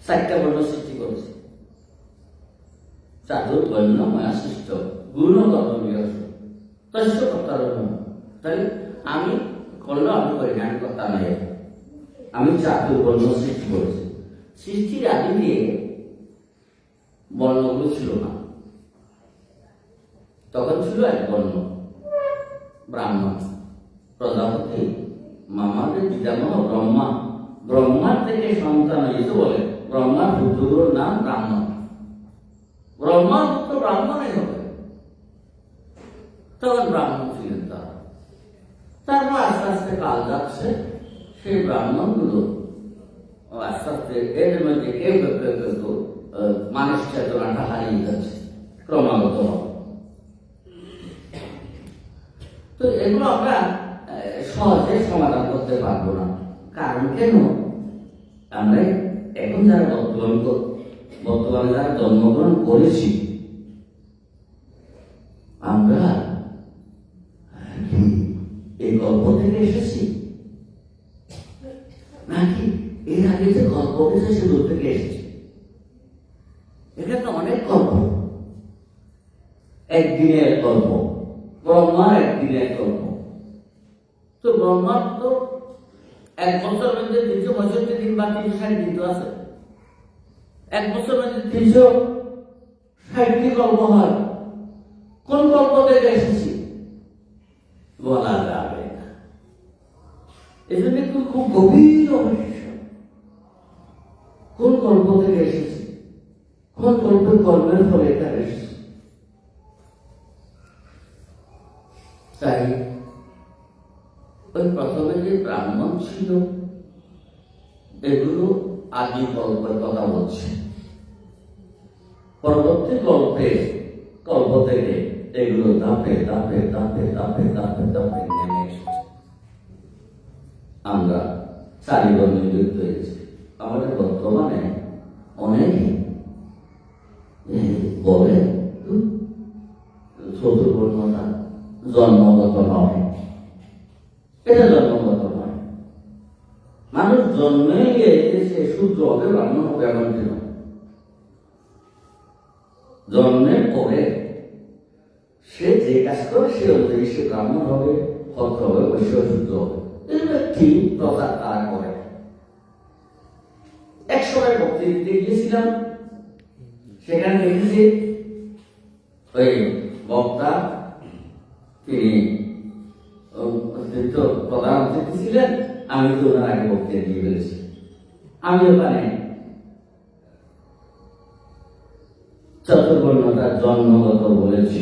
4টা বর্ণ সৃষ্টি করেছি, চাতুর বর্ণ মায়া সৃষ্ট গুণগত বিরস তস্য কর্তার। তাহলে আমি করলো, আমি করি না, আমি কর্তা নাই। আমি চাতুর বর্ণ সৃষ্টি করেছি। সৃষ্টির আদি দিয়ে বর্ণগুলো ছিল না, তখন ছিল এক বর্ণ, ব্রাহ্মণ। প্রজাপতি মামাদের পিতামহ ব্রহ্মা, ব্রহ্মার থেকে সন্তান হয়েছে বলে ব্রহ্মার পুত্রগুলোর নাম ব্রাহ্মণ। ব্রহ্মার পুত্র ব্রাহ্মণই হবে, তখন ব্রাহ্মণ ছিলেন তারা। তারপর আস্তে আস্তে কাল যাচ্ছে, সেই ব্রাহ্মণগুলো আস্তে আস্তে এর মধ্যে কেউ মানুষ চেতনাটা হারিয়ে যাচ্ছে ক্রমাগত। তো এগুলো আমরা সহজে সমাধান করতে পারবো না। কারণ কেন? আমরা এখন যারা বর্তমানে যারা জন্মগ্রহণ করেছি, আমরা এই গল্প থেকে এসেছি, নাকি এর আগে যে গল্প হয়েছে সেগুলো থেকে এসেছি? এটা তো অনেক গল্প, একদিনের গল্প, ব্রহ্মার একদিনের গল্প। তো ব্রহ্মার তো 1 বছর মধ্যে 365 দিন বা 360 দিন তো আছে। 1 বছর মধ্যে 360টি গল্প হয়। কোন গল্প থেকে এসেছি বলা যাবে না। এই জন্য একটু খুব গভীর রহস্য। কোন গল্প থেকে এসেছি, কোন গল্পের কর্মের ফলে এটা এসেছে। তাই ওই প্রথমে যে ব্রাহ্মণ ছিল, এগুলো আদি গল্পের কথা বলছে। পরবর্তী গল্প থেকে এগুলো ধাপে ধাপে ধাপে ধাপে ধাপে ধাপে নেমে এসেছে। আমরা 4 বর্ণে যুক্ত হয়েছি। আমাদের বর্তমানে অনেকে বলে চতুর্বর্ণতা জন্মগত নয়। এটা জন্মগত নয়। মানুষ জন্মে সে শূদ্র হবে, ব্রাহ্মণ হবে এমনটি নয়। জন্মের পরে সে যে কাজ করে সে অনুযায়ী সে ব্রাহ্মণ হবে, ক্ষত্র হবে, বৈশ্য, শূদ্র হবে। ঠিক প্রচার তারা করে। এক সময় বক্তৃতা দিতে গিয়েছিলাম, সেখানে দেখেছি ওই বক্তা তিনি প্রধান অতিথি ছিলেন, আমি তো ওনার আগে বক্তৃতা দিয়ে ফেলেছি। আমি ওখানে চতুর্বর্ণতার জন্মগত বলেছি।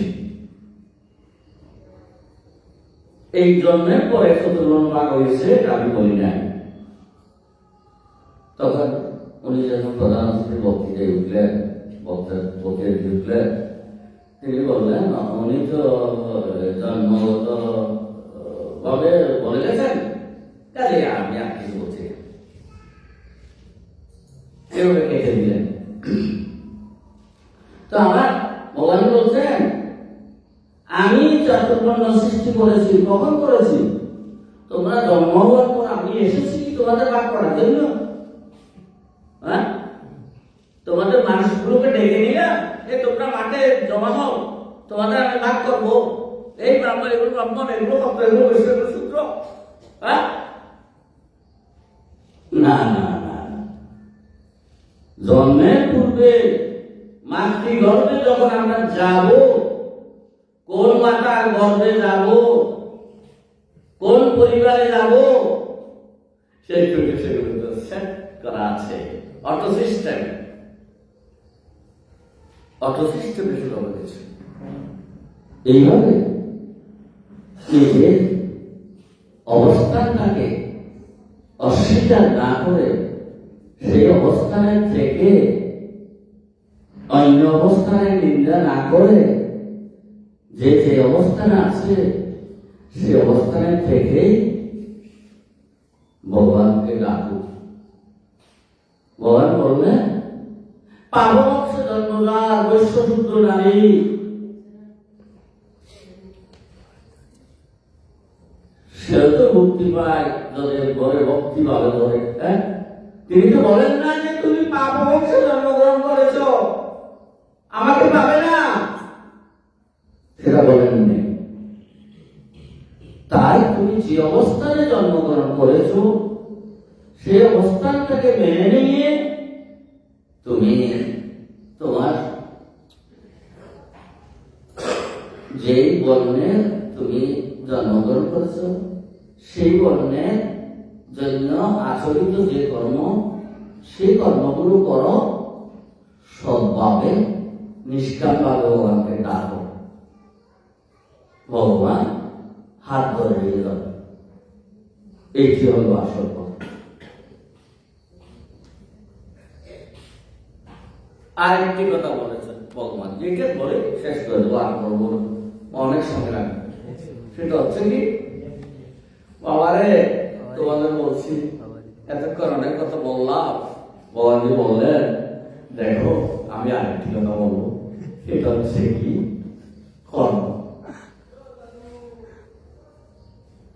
এই জন্মের পরে চতুর্বর্ণ ভাগ হয়েছে আমি বলি নাই। তখন উনি যখন প্রধান অতিথি বক্তৃতায় উঠলেন, বক্তৃতায় উঠলেন, তিনি বললেন উনি তো জন্মগত ভাবে বলে গেছেন, কাজে আমি আর কিছু বলছি না। এভাবে কেটে দিলেন। তো আমার ভগবান বলছেন আমি চতুর্বর্ণ সৃষ্টি করেছি। কখন করেছি? তোমরা জন্ম হওয়ার পর আমি এসেছি কি তোমাদের ভাগ করার জন্য? হ্যাঁ, তোমাদের মানুষগুলোকে ডেকে নিলাম, তোমরা মাঠে জমা হও, তোমাদের আমি ভাগ করবো। এই ব্রাহ্মণ, এগুলো ব্রাহ্মণ, এগুলো শব্দ, এগুলো বৈষ্ণব সূত্র। হ্যাঁ, না না না, জন্মের পূর্বে মাতৃগর্ভে যখন আমরা যাব, কোন মাতার গর্ভে যাব, কোন পরিবারে যাব, সেগুলো সেট করা আছে। অটো সিস্টেম শুরু হয়েছে। এইভাবে নিজের অবস্থানটাকে অস্বীকার না করে সেই অবস্থানের থেকে অন্য অবস্থানের নিন্দা না করে যে অবস্থানে আছে সেই অবস্থানের থেকেই ভগবানকে ডাকুক। ভগবান বললেন পাবংশ জন্মদার বৈশ্যশূদ্র নারী, সে তো মুক্তি পায় যাদের ঘরে ভক্তি ভাবে ধরে। হ্যাঁ, তিনি তো বলেন না যে তুমি পাপবংশে জন্মগ্রহণ করেছ, আমাকে পাবে না, সেটা বলেননি। তাই তুমি যে অবস্থানে জন্মগ্রহণ করেছ সেই অবস্থানটাকে মেনে নিয়ে তুমি তোমার যে বর্ণে তুমি জন্মগ্রহণ করেছ সেই বর্ণের জন্য আচরিত যে কর্ম, সেই কর্মগুলো করো সৎভাবে, নিষ্কামভাবে ভগবানকে ডাকো। ভগবান হাত ধরে নিয়ে যাবে। এইটি হল আসল কথা। আরেকটি কথা বলেছেন ভগবান, যেটা বলে শেষ করে দেবো, আর করবো না, অনেক সময় লাগবে। সেটা হচ্ছে কি, বাবারে তোমাদের বলছি, এতক্ষণ অনেক কথা বললাম, ভগবানজি বললেন দেখো আমি আরেকটি কথা বলবো, সেটা হচ্ছে কি কর্ম।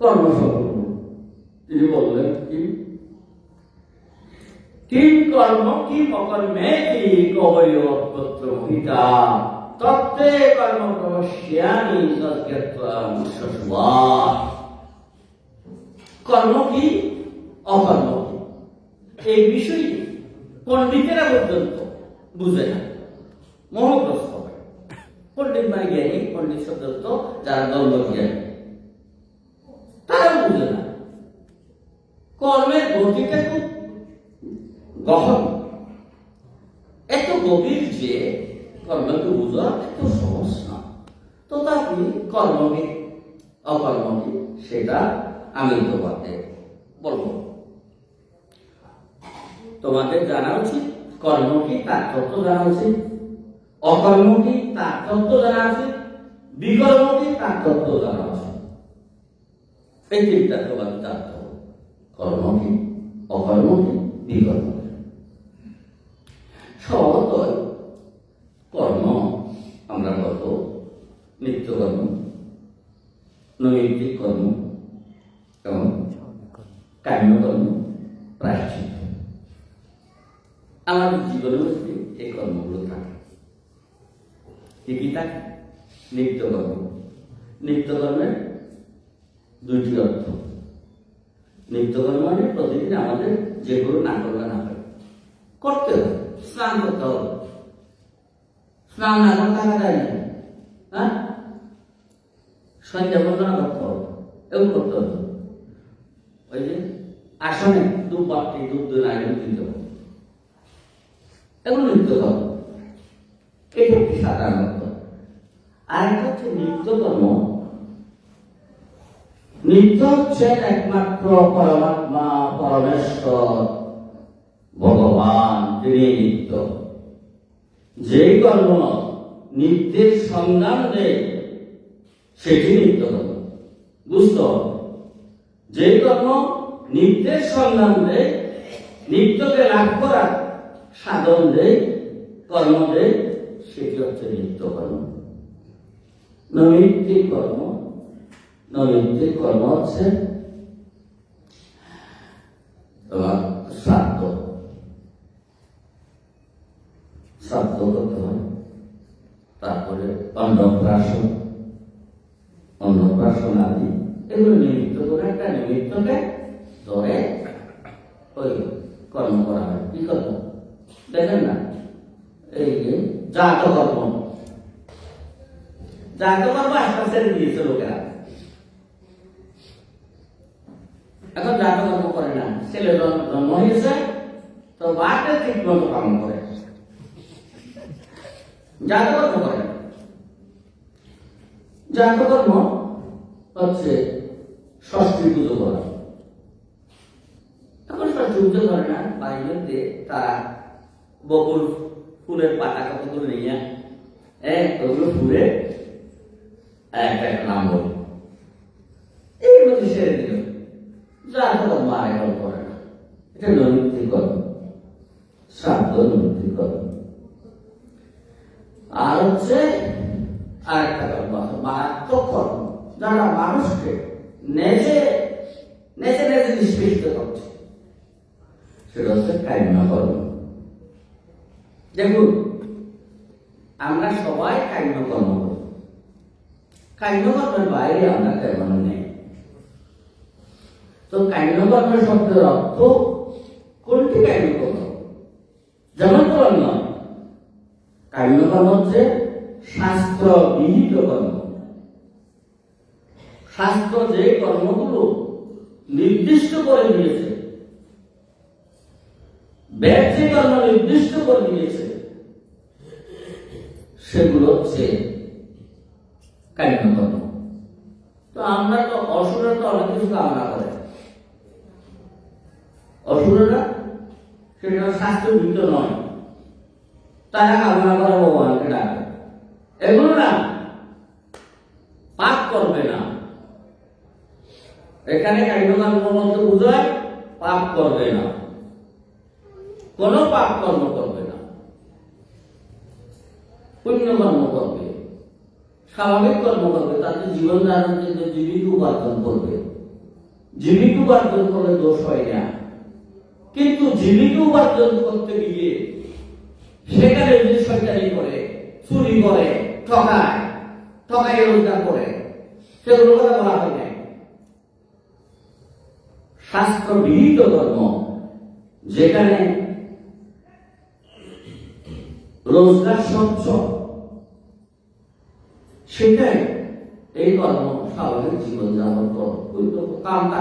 কর্মসম্পন্ন তিনি বললেন কি কিম কর্ম কি অকর্মে কি কবয়োত্তর মহিতা তত্ত্বে কর্ম প্রবশ্যামি তদ্জ্ঞাত্বাম শশুয়া। কর্ম কি অকর্ম কি এই বিষয়ে পণ্ডিতেরা পর্যন্ত বুঝে না, মোহগ্রস্ত হয়। পণ্ডিত মানে জ্ঞানী, পণ্ডিত শব্দ যারা ধর্ম জ্ঞানী, তারা বুঝে না। কর্মের গতিটা খুব গহন, এত গভীর যে কর্মকে বোঝা এত সহজ না। তো তাকে কর্মকে অকর্মকে সেটা আমি তোমাকে বলবো। তোমাদের জানা উচিত কর্ম কি তার তত্ত্ব জানা উচিত, অকর্ম কি তার তত্ত্ব জানা উচিত, বিকর্ম কি তার তত্ত্ব জানা উচিত। এই তিনটা তোমাকে জানতে হবে, কর্ম কি, অকর্ম কি, বিকর্ম কি। স্বভাবতই কর্ম আমরা কত নিত্যকর্ম, নৈতিক কর্ম এবং কাম্যকর্ম, প্রায়শ্চিত্ত, আমাদের জীবনের মধ্যে এই কর্মগুলো থাকে। কি থাকে? নিত্যকর্ম। নিত্যকর্মের দুইটি অর্থ, নিত্যকর্ম মানে প্রতিদিন আমাদের যেগুলো না করলে না হয়, করতে হবে। স্নান করতে হবে, স্নান না করে থাকা যায় না। হ্যাঁ, সন্ধ্যা বন্দনা করতে হবে, এগুলো করতে হবে। ওই যে আসনে দুধ বাটি দুধ দিয়ে আয়োজন দিতে হবে, এগুলো নিত্যকর্ম। এটা একটি সাধারণত। আর একটা হচ্ছে নিত্যকর্ম। নিত্য হচ্ছে একমাত্র পরমাত্মা, পরমেশ্বর, ভগবান, তিনি নিত্য। যেই কর্ম নিত্যের সন্ধান দেয় সেটি নিত্যকর্ম। বুঝতে হবে, যেই কর্ম নিত্যের সন্ধান দেয়, নিত্যকে লাভ করার সাধন দেয়, কর্ম দেয়, সেটি হচ্ছে নিত্যকর্ম। নৈমিত্তিক কর্ম, নৈমিত্তিক কর্ম হচ্ছে শ্রাদ্ধ। শ্রাদ্ধ করতে হয়, তারপরে অন্নপ্রাশন, অন্নপ্রাশন আদি, এগুলো নিমিত্ত করে একটা নিমিত্তকে ধরে ওই কর্ম করা হয়। কি কর্ম দেখেন না, এই যে জাতকর্ম, জাতকর্ম আজকাল ছেড়ে দিয়েছে লোকেরা। এখন জাতকর্ম করে না, ছেলে জন্ম হয়েছে তো বাপের ঠিক মতো কাম করে, জাতকর্ম করে না। জাতকর্ম হচ্ছে ষষ্ঠী পুজো করা। এখন ষষ্ঠী পুজো করে না, বাড়িতে তারা বকুল ফুলের পাতা কতগুলো নিয়ে ওগুলো ফুলে একটা নাম বলি, এই মধ্যে সেরে দিল। জাতকর্ম আর এখন করে না, এটা নৈমিত্তিক কর্ম, শ্রাদ্ধ নৈমিত্তিক কর্ম। আর হচ্ছে আরেকটা কর্ম আছে মারাত্মক কর্ম, যারা মানুষকে নেচে নেচে নেচে নিষ্পেষিত করছে, সেটা হচ্ছে কাম্য কর্ম। দেখুন, আমরা সবাই কাম্য কর্ম করি, কাম্য কর্মের বাইরে আমরা তেমন নেই। তো কাম্য কর্মের শব্দের অর্থ কোনটি কাম্য কর্ম? যেমন কর্ম নয়, কাম্য কর্ম হচ্ছে শাস্ত্র বিহিত কর্ম। শাস্ত্র যে কর্মগুলো নির্দিষ্ট করে দিয়েছে, বেদ যে কর্ম নির্দিষ্ট করে দিয়েছে, সেগুলো হচ্ছে কাম্য কর্ম। তো আমরা তো অসুরের তো অনেক কিছু কামনা করে, অসুরেরা সেটা শাস্ত্র বিহিত নয়, তারা কামনা করে ভগবানকে ডাকে, এগুলো না পাপ করবে না। এখানে কাম্যকর্ম বলতে বোঝায় পাপ করবে না, কোন পাপ কর্ম করবে না, পুণ্যকর্ম করবে, স্বাভাবিক কর্ম করবে, তাতে জীবন ধারণ থেকে জীবিকা উপার্জন করবে। জীবিকা উপার্জন করে দোষ হয় না, কিন্তু জীবিকা উপার্জন করতে গিয়ে সেখানে যদি শয়তানি করে, চুরি করে, ঠকায়, ঠকাই রোজগার করে, সেগুলো কথা বলা হয় না। শাস্ত্র বিহিত কর্ম, যেখানে রোজগার স্বচ্ছ, সেটাই এই কর্ম স্বাভাবিক জীবনযাপন করো। কামনা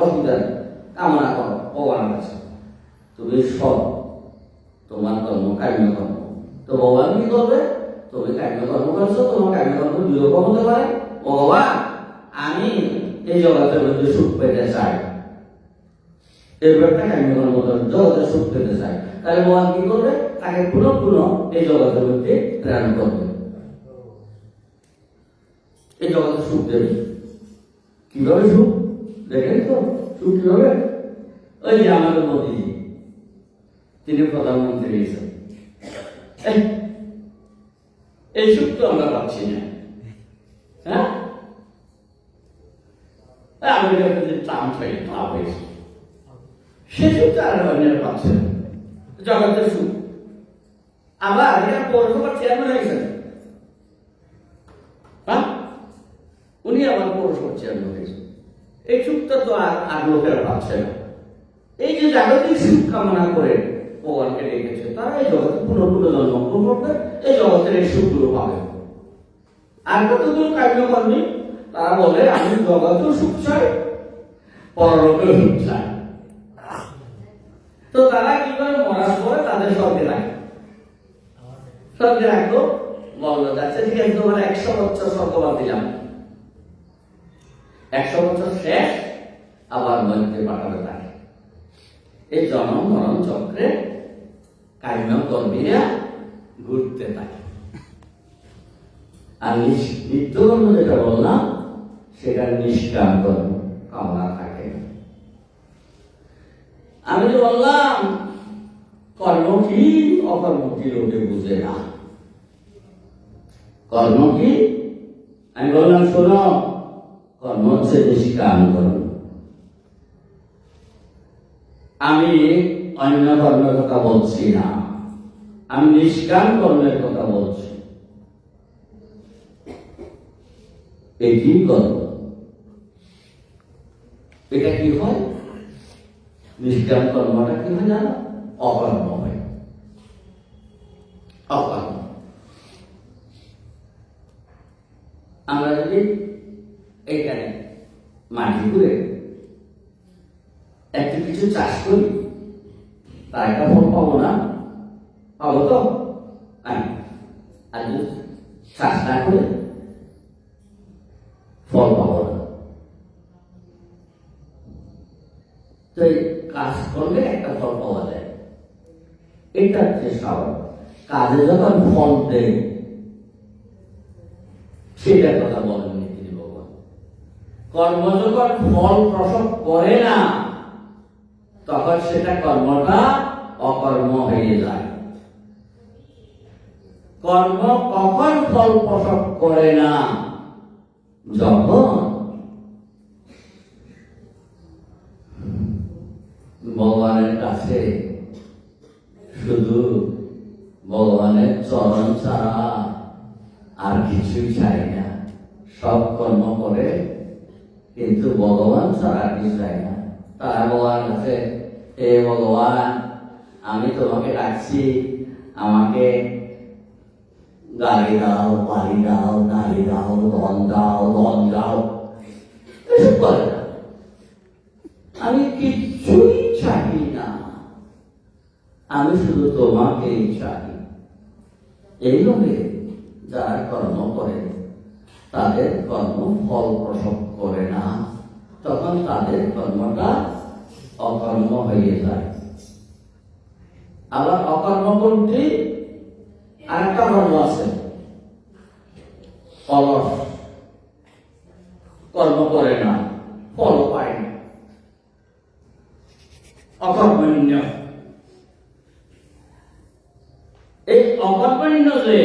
অসুবিধা নেই, কামনা করো ভগবানের কাছে, তুমি সব তোমার কর্ম কাম্য কর্ম। তো ভগবান কি করবে? তুমি কাম্য কর্ম করছো, তোমার কাম্য কর্ম বিয়োগ হতে পারে। ভগবান, আমি এই জগতের মধ্যে সুখ পেতে চাই, এরপর একটা কাম্য কর্ম জগতের সুখ পেতে চাই, তাহলে ভগবান কি করবে? তাকে পুনঃ পুনঃ এই জগতের মধ্যে প্রেরণ করবে, এই জগতের সুখ দেবে। কিভাবে সুখ দেখেন তো? সুখ কিভাবে? ওই যে আমাদের মোদীজি, তিনি প্রধানমন্ত্রী হয়েছেন, এই সুখ তো আমরা পাচ্ছি না। হ্যাঁ, আমেরিকাতে যে ট্রাম্প হয়েছে, সে সুখ তো আর অন্যরা পাচ্ছে না, জগতের সুখ। আবার পৌরসভার চেয়ারম্যান হয়েছেন, হ্যাঁ, উনি আবার পৌরসভার চেয়ারম্যান হয়েছেন, এই সুখ তো তো আর লোকেরা পাচ্ছে না। এই যে জাগতিক সুখ কামনা করে ভগবানকে ডেকেছে, তারা এই জগতে পুনঃ জন্মগ্রহণ করবে, এই জগতের এই সুখগুলো পাবে। আর কতগুলো কার্যকর্মী তারা বলে আমি জগতেও সুখ চাই, পরলোকেও সুখ চাই। তো তারা কি করে মরার পরে তাদের স্বর্গে রাখলো, বললো যাচ্ছে ঠিক আছে তোমার 100 বছর স্বর্গবাদ দিলাম, 100 বছর শেষ আবার মধ্যে পাঠাবে তাকে। এই জন্ম মরণ চক্রে কার্যকর্মীরা ঘুরতে থাকে। আর নিত্যকর্ম যেটা বললাম সেটা নিষ্কাম কর্ম, কামনা থাকে। আমি যে বললাম কর্ম কি অকর্ম কি লোকে বুঝে না। কর্ম কি? আমি বললাম শোনো, কর্ম হচ্ছে নিষ্কাম কর্ম। আমি অন্য কর্মের কথা বলছি না, আমি নিষ্কাম কর্মের কথা বলছি। কি কর্ম? এটা কি হয়? নিষ্কাম কর্মটা কি হয় জানো? অকর্ম হয়। অকর্ম। আমরা যদি এইখানে মাটি করে একটু কিছু চাষ করি, তার একটা ফল পাবো না? পাবো তো? আর যদি চাষ না করে ফল পাবো না। তো এই কাজ করলে একটা ফল পাওয়া যায়, এটা হচ্ছে স্বভাব। কাজে যখন ফল দেয় সেটার কথা বলেননি তিনি ভগবান। কর্ম যখন ফল প্রসব করে না তখন সেটা কর্মটা অকর্ম হয়ে যায়। কর্ম কখন ফল প্রসব করে না? যখন ভগবানের কাছে শুধু ভগবানের চরণ ছাড়া আর কিছুই চাই না। সব কর্ম করে কিন্তু ভগবান ছাড়া কিছু চাই না। তারা ভগবান কাছে, হে ভগবান আমি তোমাকে ডাকছি, আমাকে গাড়ি দাও, বাড়ি দাও, নারী দাও, ধন দাও, এসব করে না। আমি কিছুই চাই না, আমি শুধু তোমাকেই চাই। এইভাবে যারা কর্ম করে তাদের কর্ম ফল প্রসব করে না, তখন তাদের কর্মটা অকর্ম হয়ে যায়। আবার অকর্ম কোনটি? আরেকটা কর্ম আছে, অলস, কর্ম করে না, ফল পায় না, অকর্মণ্য। এই অকর্মণ্য যে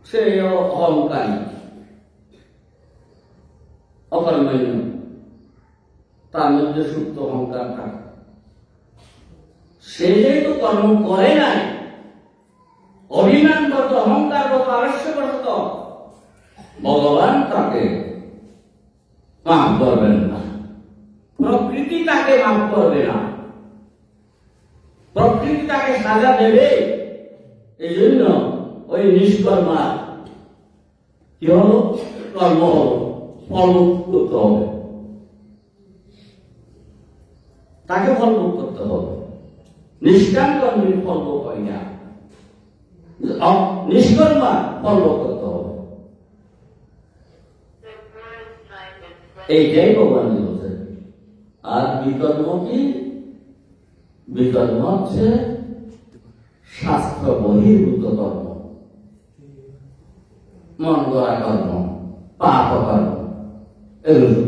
সে অহংকারী, অকর্মণ্য, তার মধ্যে সুপ্ত অহংকার থাকে। সে যেহেতু কর্ম করে নাই, অভিমানগত, অহংকারগত, আলস্যগত, ভগবান তাকে মাফ করবেন না, প্রকৃতি তাকে মাফ করবে না, প্রকৃতি তাকে সাজা দেবে। এই জন্য ওই নিষ্কর্মা কি হলো? কর্ম হলো, ফলমুক্ত করতে হবে, তাকে ফলভোগ করতে হবে। নিষ্কাম কর্মীর ফলভোগ হয় না, নিষ্কর্মা ফলভোগ করতে হবে। এইটাই ভগবান বলছেন। আর বিকর্ম কি? বিকর্ম হচ্ছে শাস্ত্র বহির্ভূত কর্ম, মন গড়া কর্ম, পাপ কর্ম, এগুলো।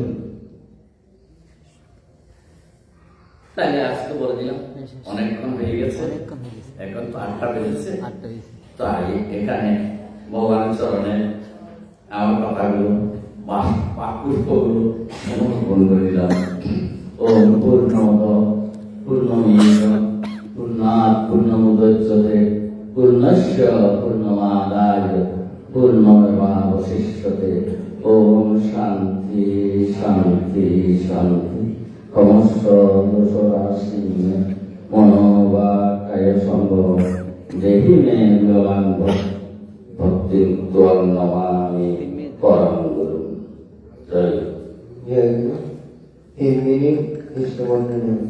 তাহলে আজকে বলে দিলাম, অনেকক্ষণ হয়ে গেছে, এখন তো 8টা বেজেছে। তাই এখানে ভগবানের চরণে আমার কথাগুলো, পুষ্পগুলো সমর্পণ করে দিলাম। ওম পূর্ণমদ পূর্ণমিদং পূর্ণাৎ পূর্ণমুদচ্যতে পূর্ণস্য পূর্ণমাদায় পূর্ণমেবাবশিষ্যতে। ওম শান্তি ক্রমশ দোষরাশি মনোবাকায় সম্ভব দেহি মে ভগবান ভক্তি তোয়াং নমামি পরম গুরু। জয় গুরু। In meaning is the one and only.